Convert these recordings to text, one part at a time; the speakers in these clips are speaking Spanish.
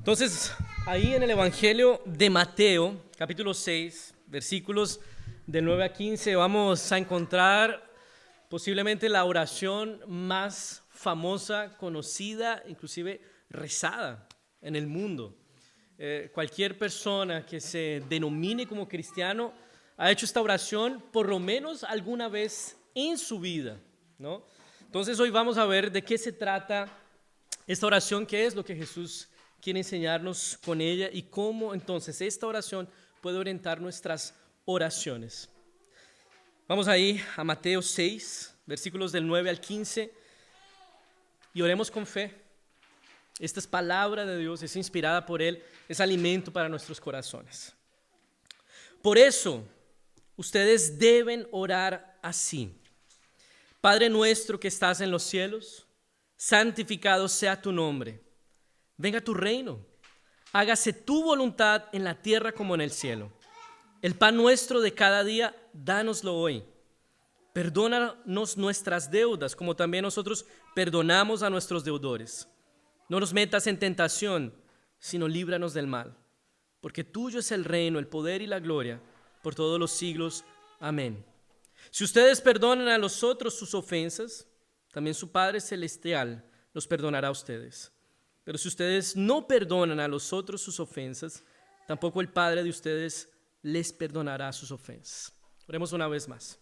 Entonces, ahí en el Evangelio de Mateo, capítulo 6, versículos del 9 a 15, vamos a encontrar posiblemente la oración más famosa, conocida, inclusive rezada en el mundo. Cualquier persona que se denomine como cristiano ha hecho esta oración por lo menos alguna vez en su vida, ¿no? Entonces hoy vamos a ver de qué se trata esta oración, qué es lo que Jesús quiere enseñarnos con ella y cómo entonces esta oración puede orientar nuestras oraciones. Vamos ahí a Mateo 6, versículos del 9 al 15 y oremos con fe. Esta es palabra de Dios, es inspirada por Él, es alimento para nuestros corazones. Por eso, ustedes deben orar así. Padre nuestro que estás en los cielos, santificado sea tu nombre. Venga tu reino, hágase tu voluntad en la tierra como en el cielo. El pan nuestro de cada día, dánoslo hoy. Perdónanos nuestras deudas, como también nosotros perdonamos a nuestros deudores. No nos metas en tentación, sino líbranos del mal. Porque tuyo es el reino, el poder y la gloria, por todos los siglos. Amén. Si ustedes perdonan a los otros sus ofensas, también su Padre Celestial los perdonará a ustedes. Pero si ustedes no perdonan a los otros sus ofensas, tampoco el Padre de ustedes les perdonará sus ofensas. Oremos una vez más.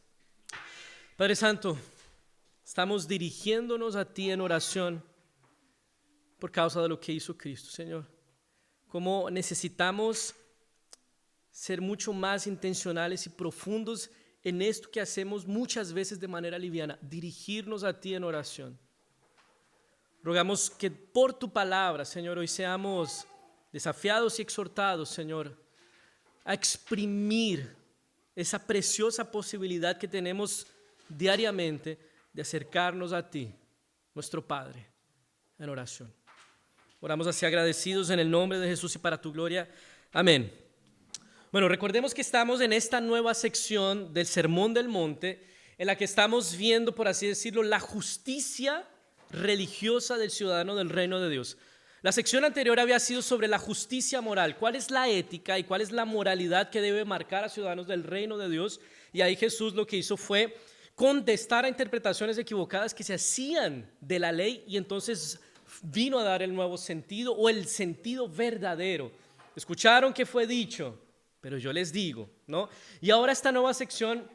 Padre Santo, estamos dirigiéndonos a ti en oración por causa de lo que hizo Cristo, Señor. Cómo necesitamos ser mucho más intencionales y profundos en esto que hacemos muchas veces de manera liviana, dirigirnos a ti en oración. Rogamos que por tu palabra, Señor, hoy seamos desafiados y exhortados, Señor, a exprimir esa preciosa posibilidad que tenemos diariamente de acercarnos a ti, nuestro Padre, en oración. Oramos así agradecidos en el nombre de Jesús y para tu gloria. Amén. Bueno, recordemos que estamos en esta nueva sección del Sermón del Monte, en la que estamos viendo, por así decirlo, la justicia religiosa del ciudadano del reino de Dios. La sección anterior había sido sobre la justicia moral, cuál es la ética y cuál es la moralidad que debe marcar a ciudadanos del reino de Dios, y ahí Jesús lo que hizo fue contestar a interpretaciones equivocadas que se hacían de la ley y entonces vino a dar el nuevo sentido o el sentido verdadero. Escucharon que fue dicho, pero yo les digo, ¿no? Y ahora esta nueva sección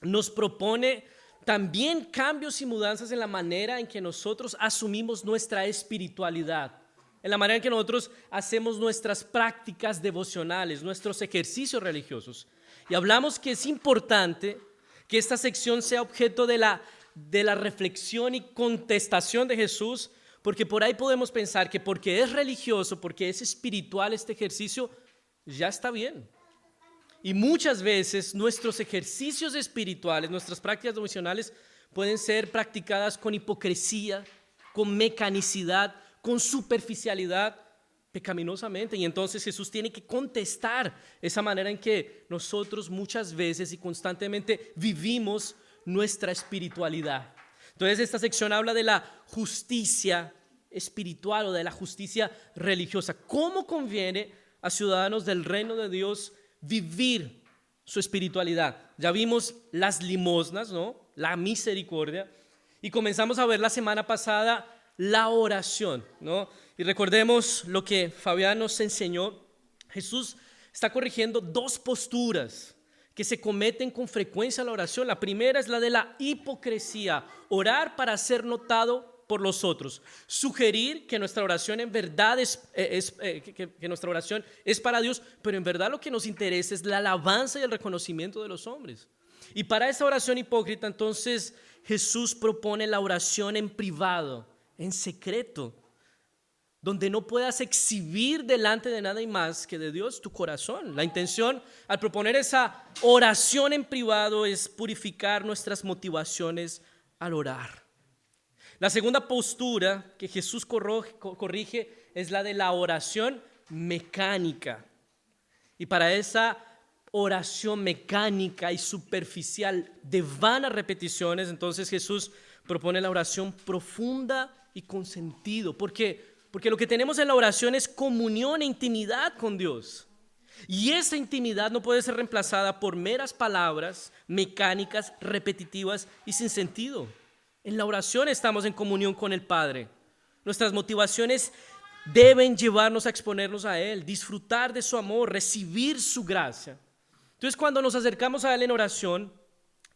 nos propone también cambios y mudanzas en la manera en que nosotros asumimos nuestra espiritualidad, en la manera en que nosotros hacemos nuestras prácticas devocionales, nuestros ejercicios religiosos. Y hablamos que es importante que esta sección sea objeto de la reflexión y contestación de Jesús, porque por ahí podemos pensar que porque es religioso, porque es espiritual este ejercicio, ya está bien. Y muchas veces nuestros ejercicios espirituales, nuestras prácticas devocionales pueden ser practicadas con hipocresía, con mecanicidad, con superficialidad, pecaminosamente. Y entonces Jesús tiene que contestar esa manera en que nosotros muchas veces y constantemente vivimos nuestra espiritualidad. Entonces esta sección habla de la justicia espiritual o de la justicia religiosa. ¿Cómo conviene a ciudadanos del reino de Dios vivir su espiritualidad? Ya vimos las limosnas, ¿no? La misericordia, y comenzamos a ver la semana pasada la oración, ¿no? Y recordemos lo que Fabián nos enseñó. Jesús está corrigiendo dos posturas que se cometen con frecuencia en la oración. La primera es la de la hipocresía, orar para ser notado por los otros, sugerir que nuestra oración en verdad que nuestra oración es para Dios, pero en verdad lo que nos interesa es la alabanza y el reconocimiento de los hombres. Y para esa oración hipócrita, entonces Jesús propone la oración en privado, en secreto, donde no puedas exhibir delante de nadie más que de Dios tu corazón. La intención al proponer esa oración en privado es purificar nuestras motivaciones al orar. La segunda postura que Jesús corrige es la de la oración mecánica. Y para esa oración mecánica y superficial de vanas repeticiones, entonces Jesús propone la oración profunda y con sentido, porque Porque lo que tenemos en la oración es comunión e intimidad con Dios. Y esa intimidad no puede ser reemplazada por meras palabras mecánicas, repetitivas y sin sentido. En la oración estamos en comunión con el Padre. Nuestras motivaciones deben llevarnos a exponernos a Él, disfrutar de su amor, recibir su gracia. Entonces, cuando nos acercamos a Él en oración,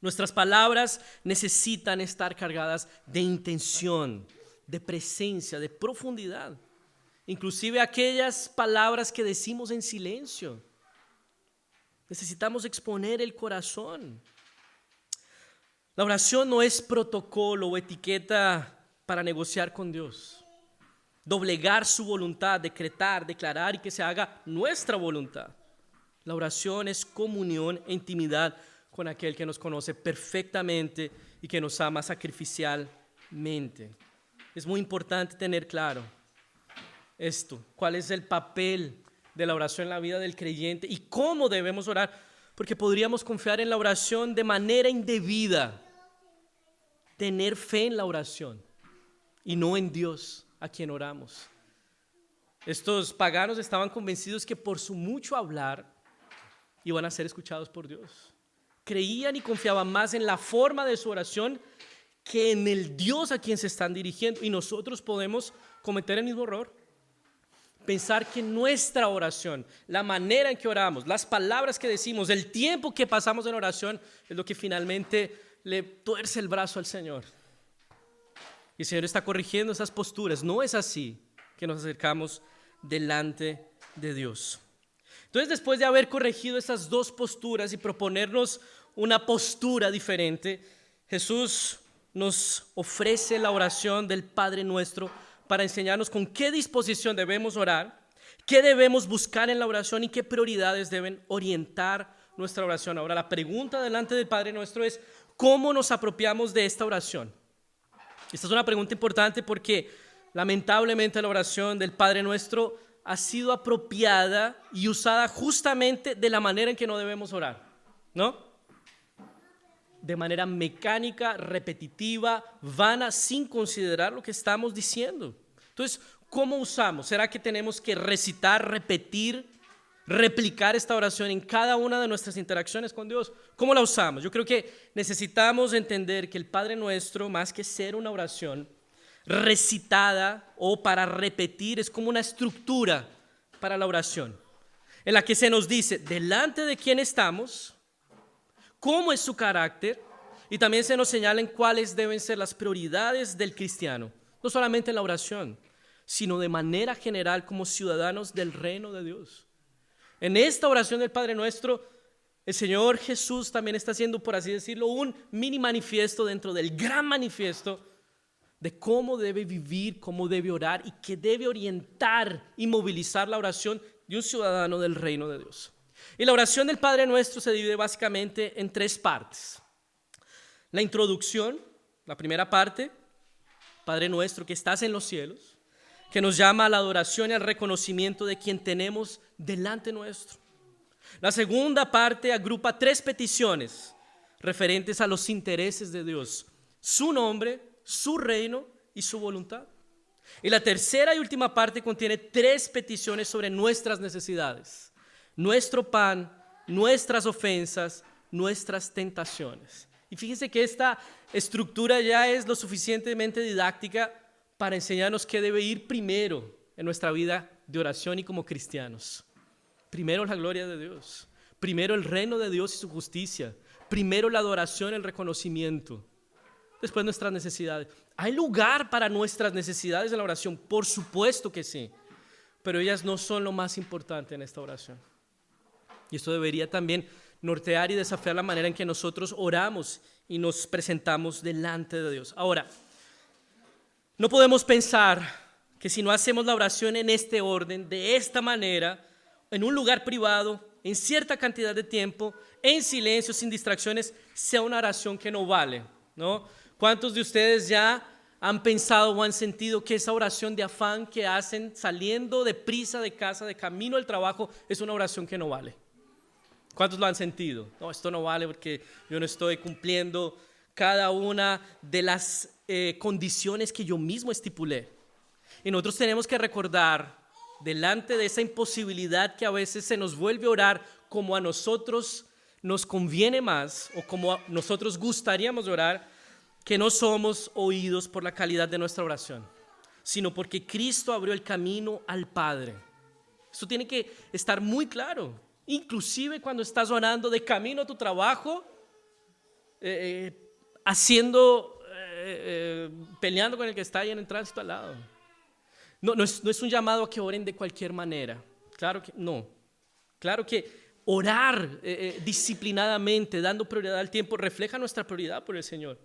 nuestras palabras necesitan estar cargadas de intención, de presencia, de profundidad. Inclusive aquellas palabras que decimos en silencio. Necesitamos exponer el corazón. La oración no es protocolo o etiqueta para negociar con Dios. Doblegar su voluntad, decretar, declarar y que se haga nuestra voluntad. La oración es comunión e intimidad con aquel que nos conoce perfectamente y que nos ama sacrificialmente. Es muy importante tener claro esto, cuál es el papel de la oración en la vida del creyente y cómo debemos orar, porque podríamos confiar en la oración de manera indebida, tener fe en la oración y no en Dios a quien oramos. Estos paganos estaban convencidos que por su mucho hablar iban a ser escuchados por Dios. Creían y confiaban más en la forma de su oración que en el Dios a quien se están dirigiendo. Y nosotros podemos cometer el mismo error. Pensar que nuestra oración, la manera en que oramos, las palabras que decimos, el tiempo que pasamos en oración es lo que finalmente le tuerce el brazo al Señor. Y el Señor está corrigiendo esas posturas. No es así que nos acercamos delante de Dios. Entonces, después de haber corregido esas dos posturas y proponernos una postura diferente, Jesús nos ofrece la oración del Padre Nuestro para enseñarnos con qué disposición debemos orar, qué debemos buscar en la oración y qué prioridades deben orientar nuestra oración. Ahora, la pregunta delante del Padre Nuestro es: ¿cómo nos apropiamos de esta oración? Esta es una pregunta importante porque lamentablemente la oración del Padre Nuestro ha sido apropiada y usada justamente de la manera en que no debemos orar, ¿no? De manera mecánica, repetitiva, vana, sin considerar lo que estamos diciendo. Entonces, ¿cómo usamos? ¿Será que tenemos que recitar, repetir, replicar esta oración en cada una de nuestras interacciones con Dios? ¿Cómo la usamos? Yo creo que necesitamos entender que el Padre Nuestro, más que ser una oración recitada o para repetir, es como una estructura para la oración, en la que se nos dice delante de quién estamos, cómo es su carácter, y también se nos señalan cuáles deben ser las prioridades del cristiano, no solamente en la oración, sino de manera general como ciudadanos del reino de Dios. En esta oración del Padre Nuestro, el Señor Jesús también está haciendo, por así decirlo, un mini manifiesto dentro del gran manifiesto de cómo debe vivir, cómo debe orar y qué debe orientar y movilizar la oración de un ciudadano del reino de Dios. Y la oración del Padre Nuestro se divide básicamente en tres partes. La introducción, la primera parte: Padre Nuestro que estás en los cielos, que nos llama a la adoración y al reconocimiento de quien tenemos delante nuestro. La segunda parte agrupa tres peticiones referentes a los intereses de Dios: su nombre, su reino y su voluntad. Y la tercera y última parte contiene tres peticiones sobre nuestras necesidades: nuestro pan, nuestras ofensas, nuestras tentaciones. Y fíjense que esta estructura ya es lo suficientemente didáctica para enseñarnos qué debe ir primero en nuestra vida de oración y como cristianos. Primero la gloria de Dios, primero el reino de Dios y su justicia, primero la adoración, el reconocimiento, después nuestras necesidades. ¿Hay lugar para nuestras necesidades en la oración? Por supuesto que sí, pero ellas no son lo más importante en esta oración. Y esto debería también nortear y desafiar la manera en que nosotros oramos y nos presentamos delante de Dios. Ahora, no podemos pensar que si no hacemos la oración en este orden, de esta manera, en un lugar privado, en cierta cantidad de tiempo, en silencio, sin distracciones, sea una oración que no vale, ¿no? ¿Cuántos de ustedes ya han pensado o han sentido que esa oración de afán que hacen saliendo deprisa de casa, de camino al trabajo, es una oración que no vale? ¿Cuántos lo han sentido? No, esto no vale porque yo no estoy cumpliendo cada una de las condiciones que yo mismo estipulé. Y nosotros tenemos que recordar, delante de esa imposibilidad que a veces se nos vuelve a orar como a nosotros nos conviene más o como nosotros gustaríamos orar, que no somos oídos por la calidad de nuestra oración, sino porque Cristo abrió el camino al Padre. Esto tiene que estar muy claro. Inclusive cuando estás orando de camino a tu trabajo, peleando con el que está ahí en el tránsito al lado. No es un llamado a que oren de cualquier manera. Claro que no. Claro que orar disciplinadamente, dando prioridad al tiempo, refleja nuestra prioridad por el Señor.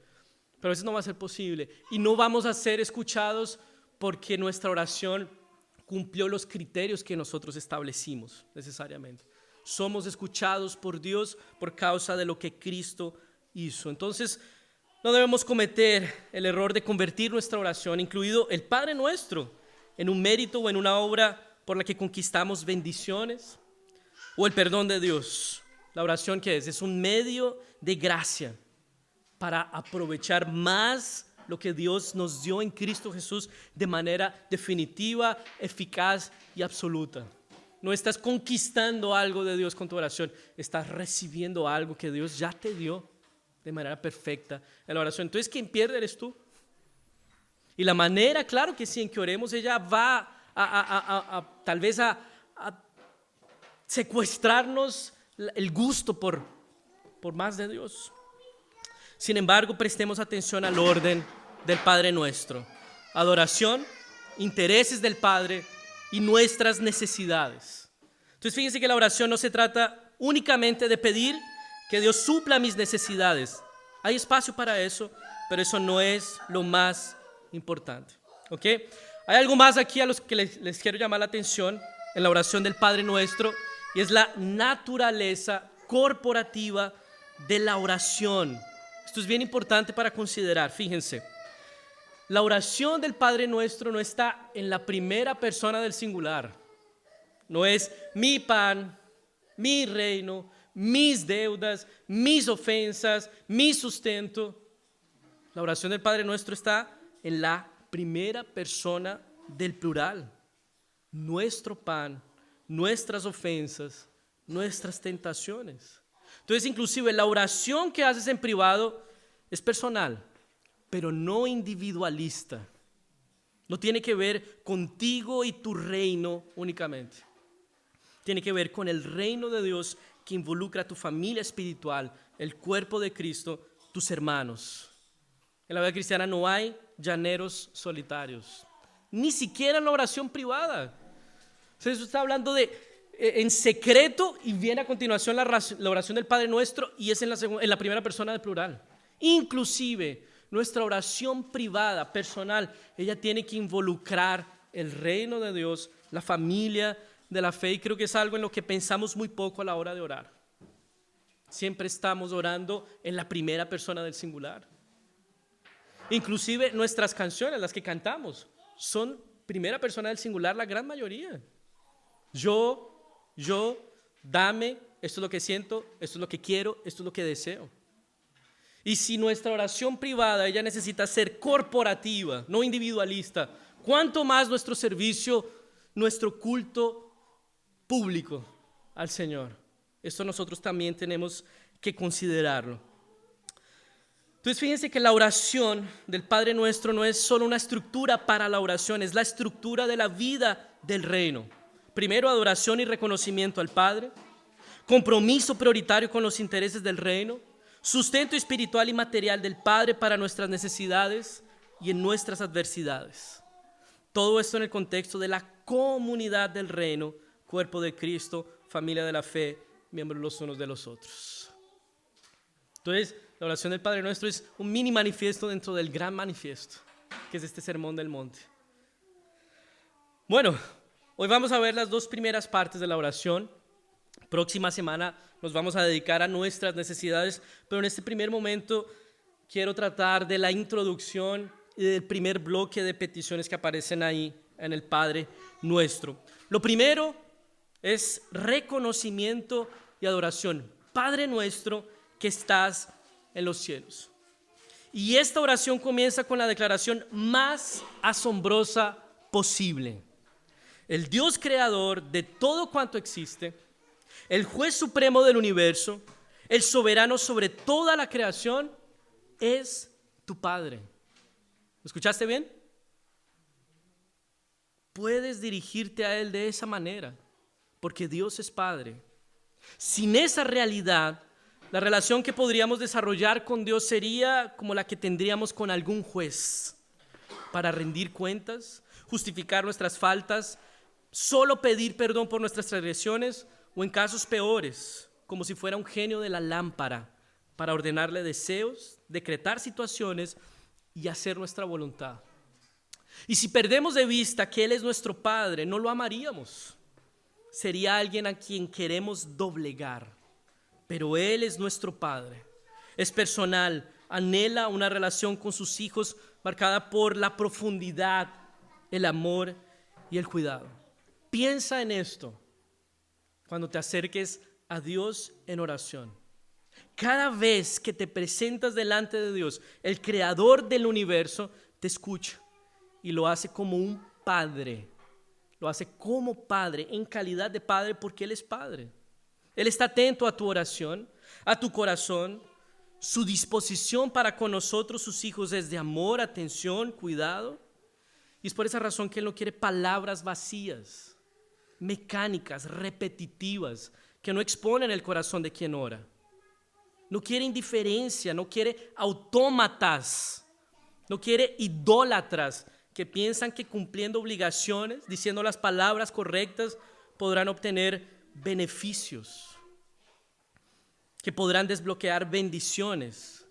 Pero a veces no va a ser posible. Y no vamos a ser escuchados porque nuestra oración cumplió los criterios que nosotros establecimos necesariamente. Somos escuchados por Dios por causa de lo que Cristo hizo. Entonces, no debemos cometer el error de convertir nuestra oración, incluido el Padre Nuestro, en un mérito o en una obra por la que conquistamos bendiciones o el perdón de Dios. La oración, ¿qué es? Es un medio de gracia para aprovechar más lo que Dios nos dio en Cristo Jesús de manera definitiva, eficaz y absoluta. No estás conquistando algo de Dios con tu oración, estás recibiendo algo que Dios ya te dio de manera perfecta en la oración. Entonces, quien pierde eres tú. Y la manera, claro que sí, en que oremos, ella va tal vez a secuestrarnos el gusto por más de Dios. Sin embargo, prestemos atención al orden del Padre Nuestro: adoración, intereses del Padre y nuestras necesidades. Entonces, fíjense que la oración no se trata únicamente de pedir que Dios supla mis necesidades. Hay espacio para eso, pero eso no es lo más importante. ¿Ok? Hay algo más aquí a los que les quiero llamar la atención en la oración del Padre Nuestro, y es la naturaleza corporativa de la oración. Esto es bien importante para considerar. Fíjense, la oración del Padre Nuestro no está en la primera persona del singular. No es mi pan, mi reino, mis deudas, mis ofensas, mi sustento. La oración del Padre Nuestro está en la primera persona del plural. Nuestro pan, nuestras ofensas, nuestras tentaciones. Entonces, inclusive la oración que haces en privado es personal, pero no individualista. No tiene que ver contigo y tu reino únicamente. Tiene que ver con el reino de Dios que involucra a tu familia espiritual, el cuerpo de Cristo, tus hermanos. En la vida cristiana no hay llaneros solitarios, ni siquiera en la oración privada. Entonces, está hablando de en secreto, y viene a continuación la oración del Padre Nuestro, y es en la primera persona del plural. Inclusive nuestra oración privada, personal, ella tiene que involucrar el reino de Dios, la familia de la fe, y creo que es algo en lo que pensamos muy poco a la hora de orar. Siempre estamos orando en la primera persona del singular. Inclusive nuestras canciones, las que cantamos, son primera persona del singular la gran mayoría. Yo, dame, esto es lo que siento, esto es lo que quiero, esto es lo que deseo. Y si nuestra oración privada, ella necesita ser corporativa, no individualista, ¿cuánto más nuestro servicio, nuestro culto público al Señor? Esto nosotros también tenemos que considerarlo. Entonces, fíjense que la oración del Padre Nuestro no es solo una estructura para la oración, es la estructura de la vida del reino. Primero, adoración y reconocimiento al Padre, compromiso prioritario con los intereses del reino, sustento espiritual y material del Padre para nuestras necesidades y en nuestras adversidades. Todo esto en el contexto de la comunidad del reino, cuerpo de Cristo, familia de la fe, miembros los unos de los otros. Entonces, la oración del Padre Nuestro es un mini manifiesto dentro del gran manifiesto, que es este Sermón del Monte. Bueno, hoy vamos a ver las dos primeras partes de la oración. Próxima semana nos vamos a dedicar a nuestras necesidades, pero en este primer momento quiero tratar de la introducción y del primer bloque de peticiones que aparecen ahí en el Padre Nuestro. Lo primero es reconocimiento y adoración. Padre Nuestro que estás en los cielos. Y esta oración comienza con la declaración más asombrosa posible. El Dios creador de todo cuanto existe, el juez supremo del universo, el soberano sobre toda la creación, es tu Padre. ¿Lo escuchaste bien? Puedes dirigirte a Él de esa manera, porque Dios es Padre. Sin esa realidad, la relación que podríamos desarrollar con Dios sería como la que tendríamos con algún juez, para rendir cuentas, justificar nuestras faltas, solo pedir perdón por nuestras transgresiones, o en casos peores, como si fuera un genio de la lámpara, para ordenarle deseos, decretar situaciones y hacer nuestra voluntad. Y si perdemos de vista que Él es nuestro Padre, no lo amaríamos. Sería alguien a quien queremos doblegar. Pero Él es nuestro Padre. Es personal, anhela una relación con sus hijos marcada por la profundidad, el amor y el cuidado. Piensa en esto cuando te acerques a Dios en oración. Cada vez que te presentas delante de Dios, el creador del universo te escucha y lo hace como un padre. Lo hace como padre, en calidad de padre, porque Él es Padre. Él está atento a tu oración, a tu corazón. Su disposición para con nosotros, sus hijos, es de amor, atención, cuidado. Y es por esa razón que Él no quiere palabras vacías, mecánicas, repetitivas, que no exponen el corazón de quien ora. No quiere indiferencia, no quiere autómatas, no quiere idólatras que piensan que cumpliendo obligaciones, diciendo las palabras correctas, podrán obtener beneficios, que podrán desbloquear bendiciones,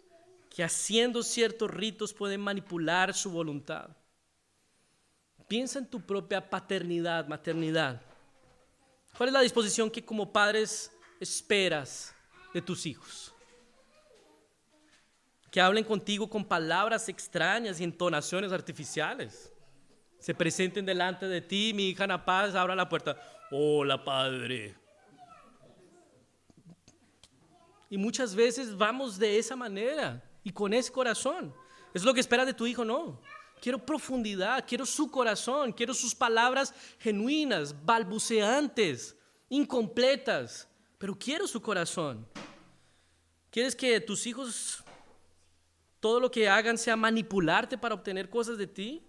que haciendo ciertos ritos pueden manipular su voluntad. Piensa en tu propia paternidad, maternidad. ¿Cuál es la disposición que como padres esperas de tus hijos? Que hablen contigo con palabras extrañas y entonaciones artificiales. Se presenten delante de ti, mi hija Ana Paz abra la puerta. Hola, padre. Y muchas veces vamos de esa manera y con ese corazón. ¿Es lo que esperas de tu hijo? No. Quiero profundidad, quiero su corazón, quiero sus palabras genuinas, balbuceantes, incompletas, pero quiero su corazón. ¿Quieres que tus hijos todo lo que hagan sea manipularte para obtener cosas de ti?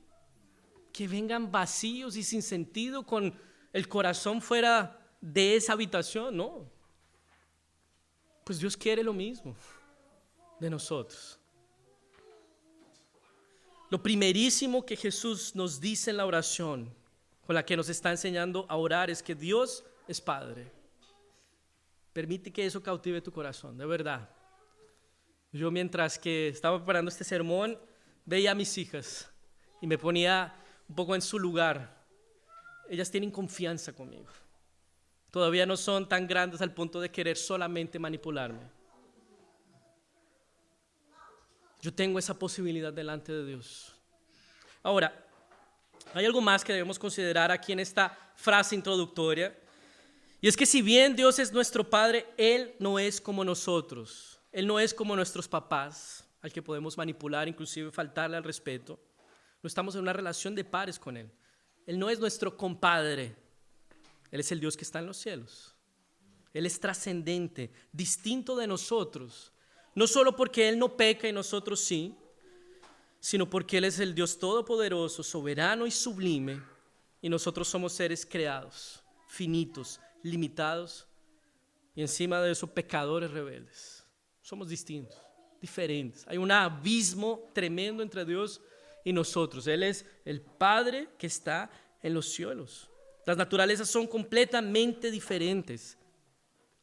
Que vengan vacíos y sin sentido, con el corazón fuera de esa habitación, no. Pues Dios quiere lo mismo de nosotros. Lo primerísimo que Jesús nos dice en la oración, con la que nos está enseñando a orar, es que Dios es Padre. Permite que eso cautive tu corazón, de verdad. Yo, mientras que estaba preparando este sermón, veía a mis hijas y me ponía un poco en su lugar. Ellas tienen confianza conmigo. Todavía no son tan grandes al punto de querer solamente manipularme. Yo tengo esa posibilidad delante de Dios. Ahora, hay algo más que debemos considerar aquí en esta frase introductoria. Y es que si bien Dios es nuestro Padre, Él no es como nosotros. Él no es como nuestros papás, al que podemos manipular, inclusive faltarle al respeto. No estamos en una relación de pares con Él. Él no es nuestro compadre. Él es el Dios que está en los cielos. Él es trascendente, distinto de nosotros. No solo porque Él no peca y nosotros sí, sino porque Él es el Dios todopoderoso, soberano y sublime, y nosotros somos seres creados, finitos, limitados, y encima de eso pecadores rebeldes. Somos distintos, diferentes. Hay un abismo tremendo entre Dios y nosotros. Él es el Padre que está en los cielos. Las naturalezas son completamente diferentes.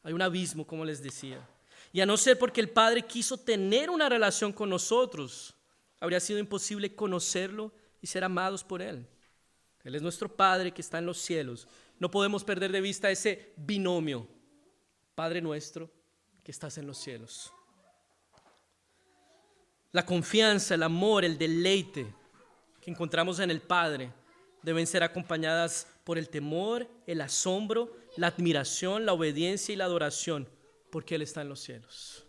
Hay un abismo, como les decía. Y a no ser porque el Padre quiso tener una relación con nosotros, habría sido imposible conocerlo y ser amados por Él. Él es nuestro Padre que está en los cielos. No podemos perder de vista ese binomio. Padre nuestro que estás en los cielos. La confianza, el amor, el deleite que encontramos en el Padre deben ser acompañadas por el temor, el asombro, la admiración, la obediencia y la adoración, porque Él está en los cielos.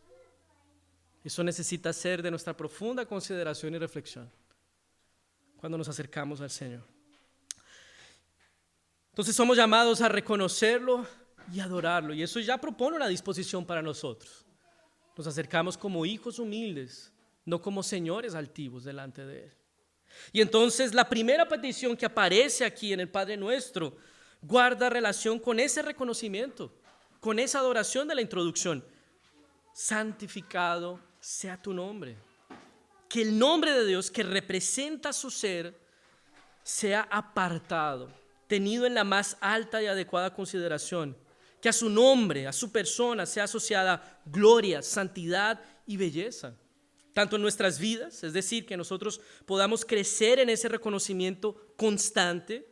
Eso necesita ser de nuestra profunda consideración y reflexión cuando nos acercamos al Señor. Entonces somos llamados a reconocerlo y adorarlo. Y eso ya propone una disposición para nosotros. Nos acercamos como hijos humildes, no como señores altivos delante de Él. Y entonces la primera petición que aparece aquí en el Padre Nuestro guarda relación con ese reconocimiento, con esa adoración de la introducción. Santificado sea tu nombre. Que el nombre de Dios que representa su ser sea apartado, tenido en la más alta y adecuada consideración. Que a su nombre, a su persona sea asociada gloria, santidad y belleza. Tanto en nuestras vidas, es decir, que nosotros podamos crecer en ese reconocimiento constante,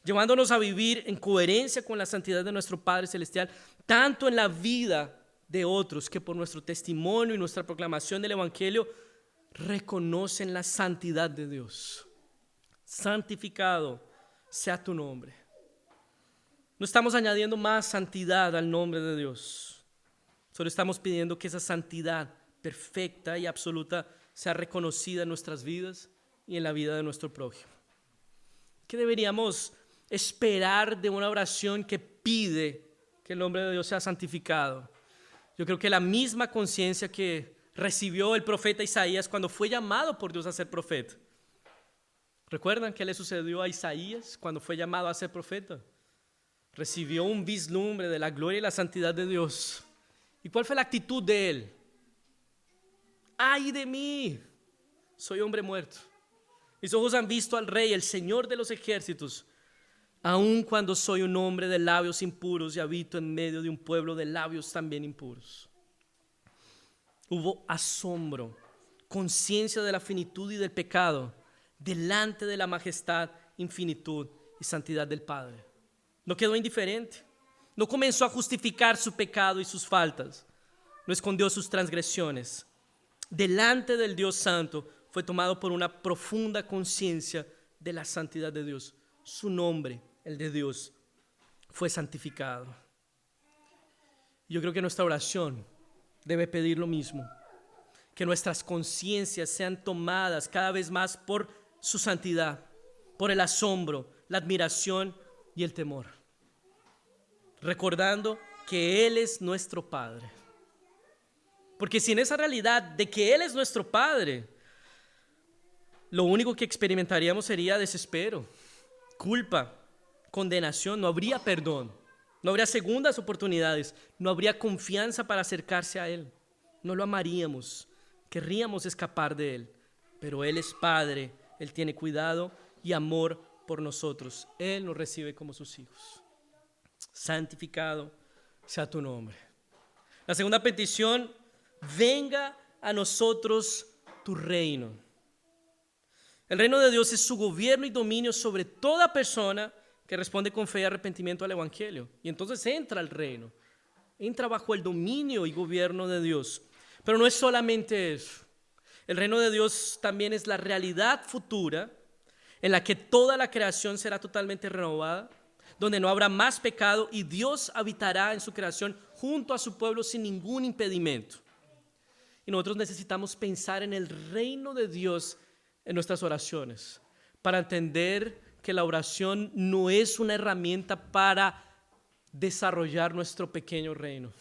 llevándonos a vivir en coherencia con la santidad de nuestro Padre Celestial, tanto en la vida de otros que por nuestro testimonio y nuestra proclamación del Evangelio reconocen la santidad de Dios. Santificado sea tu nombre. No estamos añadiendo más santidad al nombre de Dios. Solo estamos pidiendo que esa santidad perfecta y absoluta sea reconocida en nuestras vidas y en la vida de nuestro prójimo. ¿Qué deberíamos esperar de una oración que pide que el nombre de Dios sea santificado? Yo creo que la misma conciencia que recibió el profeta Isaías cuando fue llamado por Dios a ser profeta. ¿Recuerdan qué le sucedió a Isaías cuando fue llamado a ser profeta? Recibió un vislumbre de la gloria y la santidad de Dios. ¿Y cuál fue la actitud de él? ¡Ay de mí! Soy hombre muerto. Mis ojos han visto al Rey, el Señor de los ejércitos, aun cuando soy un hombre de labios impuros y habito en medio de un pueblo de labios también impuros. Hubo asombro, conciencia de la finitud y del pecado, delante de la majestad, infinitud y santidad del Padre. No quedó indiferente, no comenzó a justificar su pecado y sus faltas, no escondió sus transgresiones. Delante del Dios Santo fue tomado por una profunda conciencia de la santidad de Dios. Su nombre, el de Dios, fue santificado. Yo creo que nuestra oración debe pedir lo mismo, que nuestras conciencias sean tomadas cada vez más por su santidad, por el asombro, la admiración y el temor, recordando que Él es nuestro Padre. Porque sin esa realidad de que Él es nuestro Padre, lo único que experimentaríamos sería desespero, culpa, condenación. No habría perdón, no habría segundas oportunidades, no habría confianza para acercarse a Él. No lo amaríamos, querríamos escapar de Él. Pero Él es Padre, Él tiene cuidado y amor por nosotros. Él nos recibe como sus hijos. Santificado sea tu nombre. La segunda petición: venga a nosotros tu reino. El reino de Dios es su gobierno y dominio sobre toda persona que responde con fe y arrepentimiento al Evangelio. Y entonces entra el reino, entra bajo el dominio y gobierno de Dios. Pero no es solamente eso. El reino de Dios también es la realidad futura en la que toda la creación será totalmente renovada, donde no habrá más pecado y Dios habitará en su creación junto a su pueblo sin ningún impedimento. Y nosotros necesitamos pensar en el reino de Dios en nuestras oraciones para entender que la oración no es una herramienta para desarrollar nuestro pequeño reino.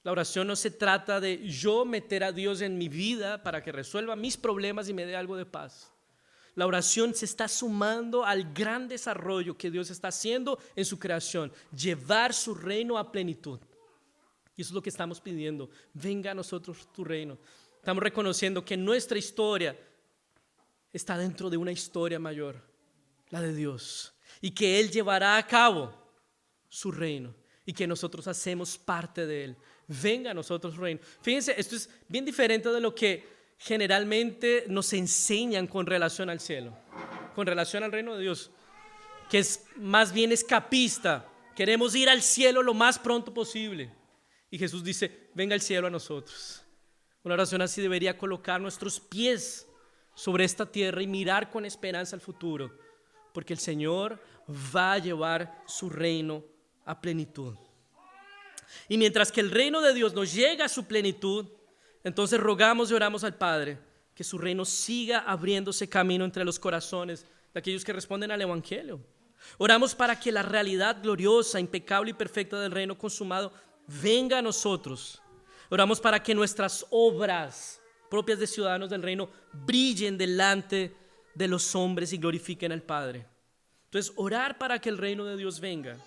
La oración no se trata de yo meter a Dios en mi vida para que resuelva mis problemas y me dé algo de paz. La oración se está sumando al gran desarrollo que Dios está haciendo en su creación, llevar su reino a plenitud. Y eso es lo que estamos pidiendo. Venga a nosotros tu reino. Estamos reconociendo que nuestra historia está dentro de una historia mayor, la de Dios, y que Él llevará a cabo su reino y que nosotros hacemos parte de Él. Venga a nosotros reino. Fíjense, esto es bien diferente de lo que generalmente nos enseñan con relación al cielo, con relación al reino de Dios, que es más bien escapista. Queremos ir al cielo lo más pronto posible. Y Jesús dice, venga el cielo a nosotros. Una oración así debería colocar nuestros pies sobre esta tierra y mirar con esperanza al futuro, porque el Señor va a llevar su reino a plenitud. Y mientras que el reino de Dios nos llega a su plenitud, entonces rogamos y oramos al Padre que su reino siga abriéndose camino entre los corazones de aquellos que responden al Evangelio. Oramos para que la realidad gloriosa, impecable y perfecta del reino consumado venga a nosotros. Oramos para que nuestras obras propias de ciudadanos del reino brillen delante de los hombres y glorifiquen al Padre. Entonces, orar para que el reino de Dios venga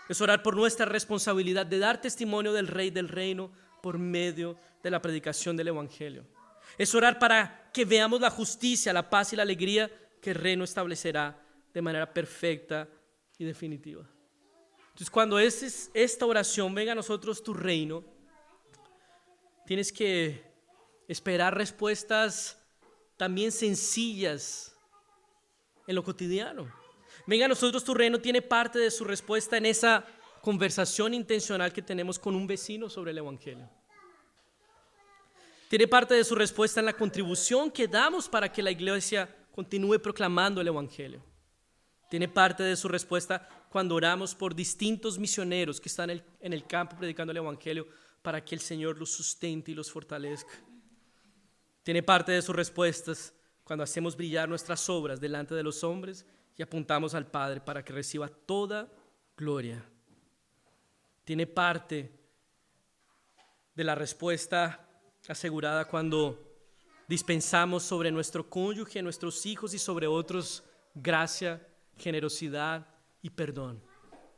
es orar por nuestra responsabilidad de dar testimonio del Rey del reino por medio de la predicación del Evangelio. Es orar para que veamos la justicia, la paz y la alegría que el reino establecerá de manera perfecta y definitiva. Entonces, cuando esta oración venga a nosotros tu reino, tienes que esperar respuestas también sencillas en lo cotidiano. Venga a nosotros tu reino tiene parte de su respuesta en esa conversación intencional que tenemos con un vecino sobre el Evangelio. Tiene parte de su respuesta en la contribución que damos para que la iglesia continúe proclamando el Evangelio. Tiene parte de su respuesta cuando oramos por distintos misioneros que están en el campo predicando el Evangelio para que el Señor los sustente y los fortalezca. Tiene parte de sus respuestas cuando hacemos brillar nuestras obras delante de los hombres y apuntamos al Padre para que reciba toda gloria. Tiene parte de la respuesta asegurada cuando dispensamos sobre nuestro cónyuge, nuestros hijos y sobre otros gracia, generosidad y perdón.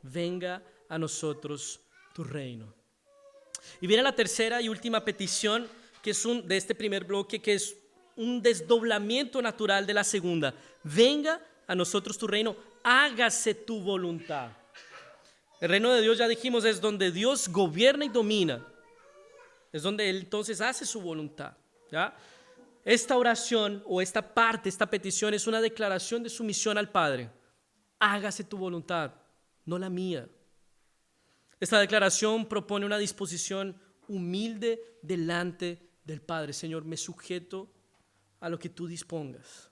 Venga a nosotros tu reino. Y viene la tercera y última petición que es de este primer bloque, que es un desdoblamiento natural de la segunda. Venga a nosotros tu reino, hágase tu voluntad. El reino de Dios, ya dijimos, es donde Dios gobierna y domina. Es donde Él entonces hace su voluntad, ¿ya? Esta oración o esta parte, esta petición es una declaración de sumisión al Padre. Hágase tu voluntad, no la mía. Esta declaración propone una disposición humilde delante del Padre. Señor, me sujeto a lo que tú dispongas.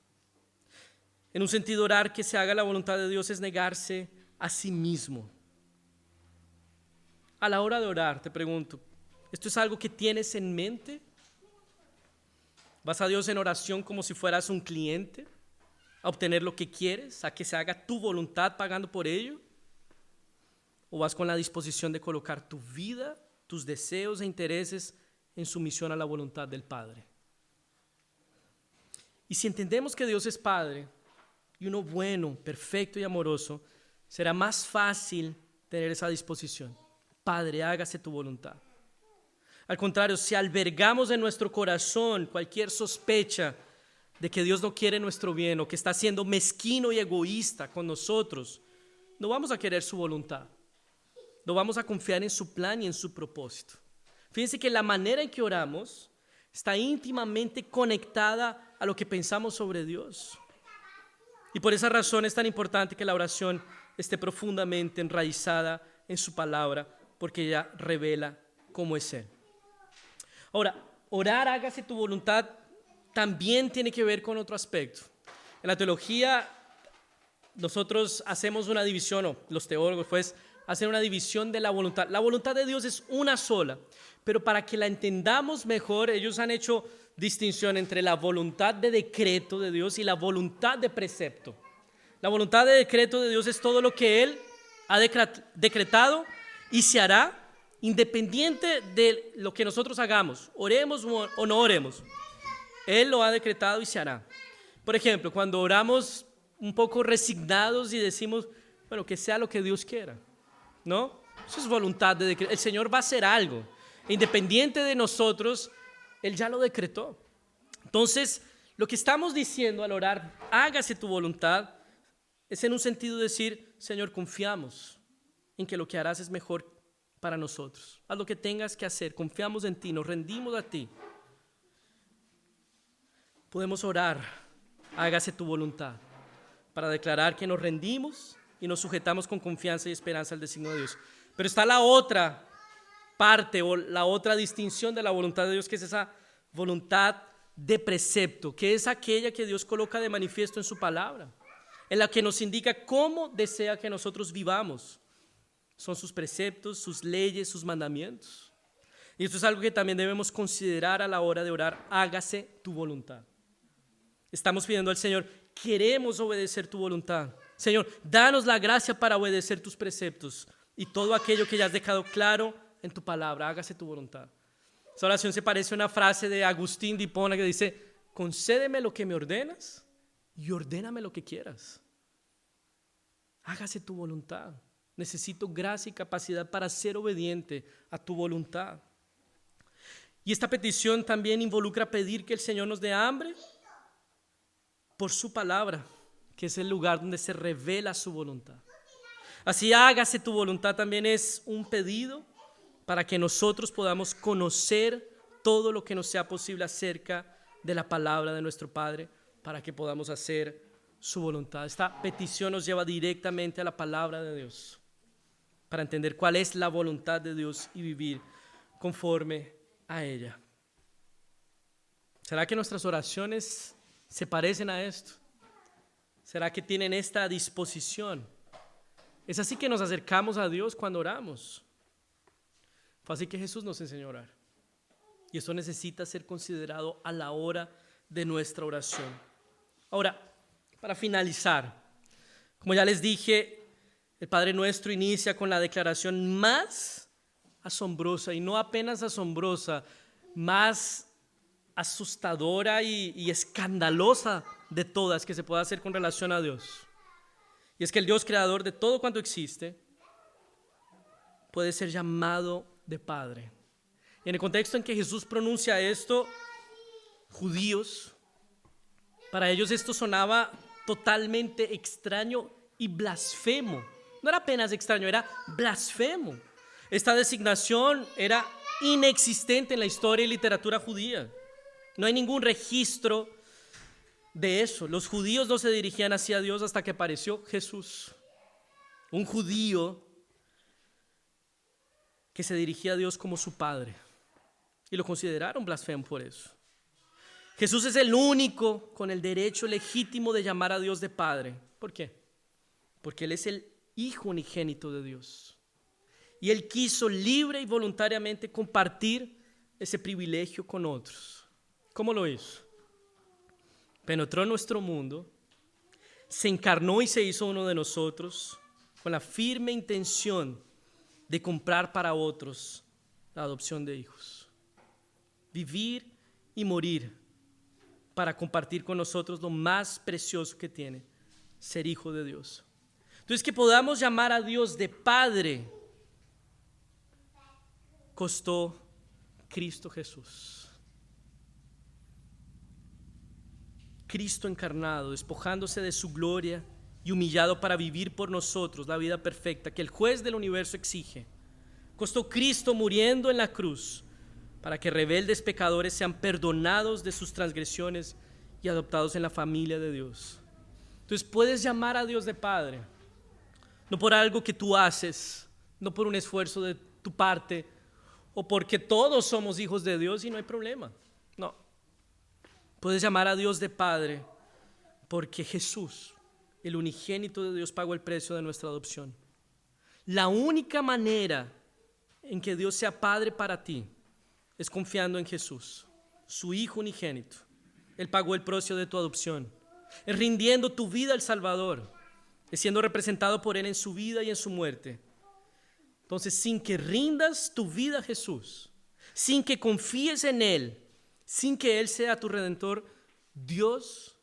En un sentido, orar que se haga la voluntad de Dios es negarse a sí mismo. A la hora de orar, te pregunto, ¿esto es algo que tienes en mente? ¿Vas a Dios en oración como si fueras un cliente a obtener lo que quieres, a que se haga tu voluntad pagando por ello? ¿O vas con la disposición de colocar tu vida, tus deseos e intereses en sumisión a la voluntad del Padre? Y si entendemos que Dios es Padre y uno bueno, perfecto y amoroso, será más fácil tener esa disposición. Padre, hágase tu voluntad. Al contrario, si albergamos en nuestro corazón cualquier sospecha de que Dios no quiere nuestro bien o que está siendo mezquino y egoísta con nosotros, no vamos a querer su voluntad. No vamos a confiar en su plan y en su propósito. Fíjense que la manera en que oramos está íntimamente conectada a lo que pensamos sobre Dios. Y por esa razón es tan importante que la oración esté profundamente enraizada en su palabra, porque ella revela cómo es Él. Ahora, orar, hágase tu voluntad, también tiene que ver con otro aspecto. En la teología, nosotros hacemos una división, o los teólogos pues hacen una división de la voluntad. La voluntad de Dios es una sola, pero para que la entendamos mejor, ellos han hecho distinción entre la voluntad de decreto de Dios y la voluntad de precepto. La voluntad de decreto de Dios es todo lo que Él ha decretado y se hará independiente de lo que nosotros hagamos, oremos o no oremos. Él lo ha decretado y se hará. Por ejemplo, cuando oramos un poco resignados y decimos, bueno, que sea lo que Dios quiera, ¿no? Eso es voluntad de decreto. El Señor va a hacer algo. Independiente de nosotros, Él ya lo decretó. Entonces, lo que estamos diciendo al orar, hágase tu voluntad, es en un sentido decir, Señor, confiamos en que lo que harás es mejor para nosotros. Haz lo que tengas que hacer, confiamos en ti, nos rendimos a ti. Podemos orar, hágase tu voluntad, para declarar que nos rendimos y nos sujetamos con confianza y esperanza al designio de Dios. Pero está la otra parte o la otra distinción de la voluntad de Dios, que es esa voluntad de precepto, que es aquella que Dios coloca de manifiesto en su palabra, en la que nos indica cómo desea que nosotros vivamos. Son sus preceptos, sus leyes, sus mandamientos. Y esto es algo que también debemos considerar a la hora de orar, hágase tu voluntad. Estamos pidiendo al Señor, queremos obedecer tu voluntad. Señor, danos la gracia para obedecer tus preceptos y todo aquello que ya has dejado claro en tu palabra, hágase tu voluntad. Esta oración se parece a una frase de Agustín de Hipona que dice, concédeme lo que me ordenas y ordéname lo que quieras. Hágase tu voluntad. Necesito gracia y capacidad para ser obediente a tu voluntad. Y esta petición también involucra pedir que el Señor nos dé hambre por su palabra, que es el lugar donde se revela su voluntad. Así hágase tu voluntad también es un pedido para que nosotros podamos conocer todo lo que nos sea posible acerca de la palabra de nuestro Padre, para que podamos hacer su voluntad. Esta petición nos lleva directamente a la palabra de Dios, para entender cuál es la voluntad de Dios y vivir conforme a ella. ¿Será que nuestras oraciones se parecen a esto? ¿Será que tienen esta disposición? Es así que nos acercamos a Dios cuando oramos. Fue así que Jesús nos enseñó a orar. Y esto necesita ser considerado a la hora de nuestra oración. Ahora, para finalizar, como ya les dije, el Padre Nuestro inicia con la declaración más asombrosa, y no apenas asombrosa, más asustadora y escandalosa de todas que se pueda hacer con relación a Dios. Y es que el Dios creador de todo cuanto existe puede ser llamado de Padre. Y en el contexto en que Jesús pronuncia esto, judíos, para ellos esto sonaba totalmente extraño y blasfemo. No era apenas extraño, era blasfemo. Esta designación era inexistente en la historia y literatura judía. No hay ningún registro de eso. Los judíos no se dirigían hacia Dios hasta que apareció Jesús. Un judío que se dirigía a Dios como su Padre. Y lo consideraron blasfemo por eso. Jesús es el único con el derecho legítimo de llamar a Dios de Padre. ¿Por qué? Porque Él es el Hijo unigénito de Dios. Y Él quiso libre y voluntariamente compartir ese privilegio con otros. ¿Cómo lo hizo? Penetró en nuestro mundo, se encarnó y se hizo uno de nosotros con la firme intención de comprar para otros la adopción de hijos. Vivir y morir para compartir con nosotros lo más precioso que tiene, ser hijo de Dios. Entonces, que podamos llamar a Dios de Padre, costó Cristo Jesús. Cristo encarnado, despojándose de su gloria y humillado para vivir por nosotros la vida perfecta que el juez del universo exige. Costó Cristo muriendo en la cruz para que rebeldes pecadores sean perdonados de sus transgresiones y adoptados en la familia de Dios. Entonces puedes llamar a Dios de Padre, no por algo que tú haces, no por un esfuerzo de tu parte, o porque todos somos hijos de Dios y no hay problema. No. Puedes llamar a Dios de Padre porque Jesús, el unigénito de Dios, pagó el precio de nuestra adopción. La única manera en que Dios sea Padre para ti es confiando en Jesús, su Hijo unigénito. Él pagó el precio de tu adopción. Es rindiendo tu vida al Salvador. Es siendo representado por Él en su vida y en su muerte. Entonces, sin que rindas tu vida a Jesús, sin que confíes en Él, sin que Él sea tu Redentor, Dios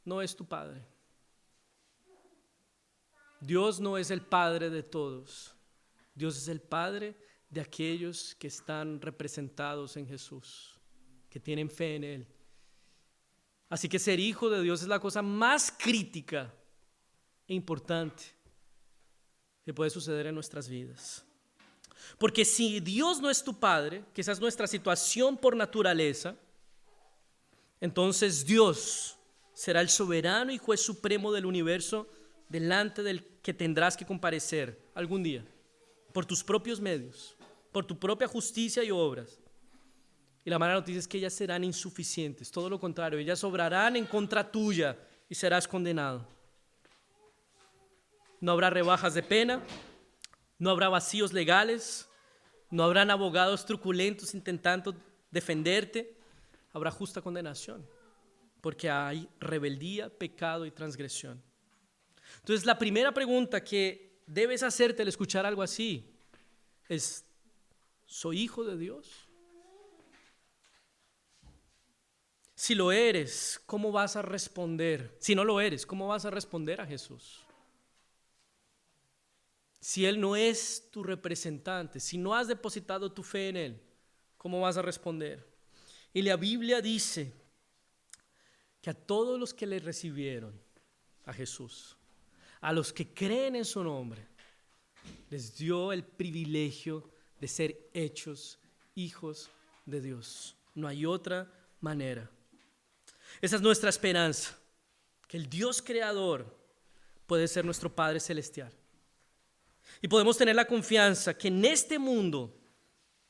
no es tu Padre. Dios no es el Padre de todos. Dios es el Padre de aquellos que están representados en Jesús, que tienen fe en Él. Así que ser hijo de Dios es la cosa más crítica e importante que puede suceder en nuestras vidas. Porque si Dios no es tu Padre, que esa es nuestra situación por naturaleza, entonces Dios será el soberano y juez supremo del universo delante del que tendrás que comparecer algún día, por tus propios medios, por tu propia justicia y obras. Y la mala noticia es que ellas serán insuficientes, todo lo contrario, ellas obrarán en contra tuya y serás condenado. No habrá rebajas de pena, no habrá vacíos legales, no habrán abogados truculentos intentando defenderte, habrá justa condenación. porque hay rebeldía, pecado y transgresión. Entonces, la primera pregunta que debes hacerte al escuchar algo así es: ¿soy hijo de Dios? Si lo eres, ¿cómo vas a responder? Si no lo eres, ¿cómo vas a responder a Jesús? Si Él no es tu representante, si no has depositado tu fe en Él, ¿cómo vas a responder? Y la Biblia dice que a todos los que le recibieron, a Jesús, a los que creen en su nombre, les dio el privilegio de ser hechos hijos de Dios. No hay otra manera. Esa es nuestra esperanza, que el Dios creador puede ser nuestro Padre celestial. Y podemos tener la confianza que en este mundo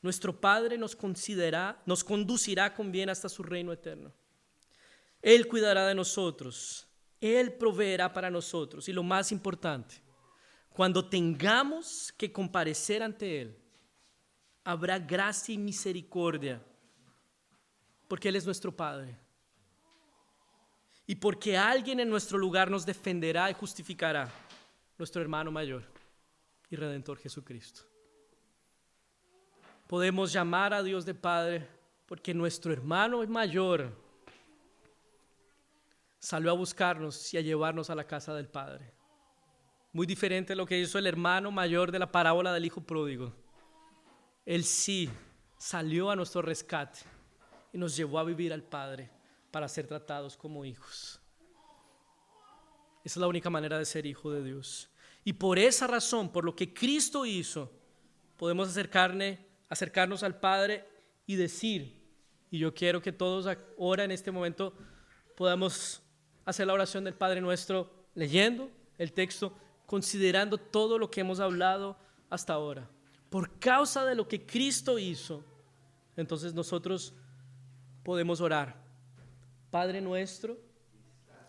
nuestro Padre nos conducirá con bien hasta su reino eterno. Él cuidará de nosotros, Él proveerá para nosotros, y lo más importante, cuando tengamos que comparecer ante Él, habrá gracia y misericordia, porque Él es nuestro Padre. Y porque alguien en nuestro lugar nos defenderá y justificará, nuestro hermano mayor y Redentor Jesucristo. Podemos llamar a Dios de Padre porque nuestro hermano mayor salió a buscarnos y a llevarnos a la casa del Padre. Muy diferente a lo que hizo el hermano mayor de la parábola del hijo pródigo. Él sí salió a nuestro rescate y nos llevó a vivir al Padre para ser tratados como hijos. Esa es la única manera de ser hijo de Dios. Y por esa razón, por lo que Cristo hizo, podemos acercarnos al Padre y decir, y yo quiero que todos ahora en este momento podamos hacer la oración del Padre Nuestro leyendo el texto, considerando todo lo que hemos hablado hasta ahora. Por causa de lo que Cristo hizo, entonces nosotros podemos orar. Padre nuestro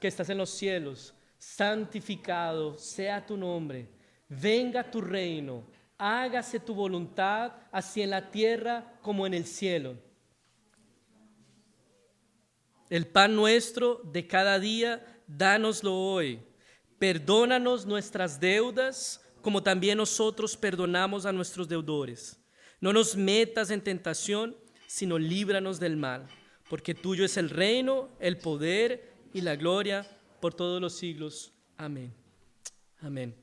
que estás en los cielos, santificado sea tu nombre, venga tu reino, hágase tu voluntad, así en la tierra como en el cielo. El pan nuestro de cada día, dánoslo hoy. Perdónanos nuestras deudas, como también nosotros perdonamos a nuestros deudores. No nos metas en tentación, sino líbranos del mal. Porque tuyo es el reino, el poder y la gloria por todos los siglos. Amén. Amén.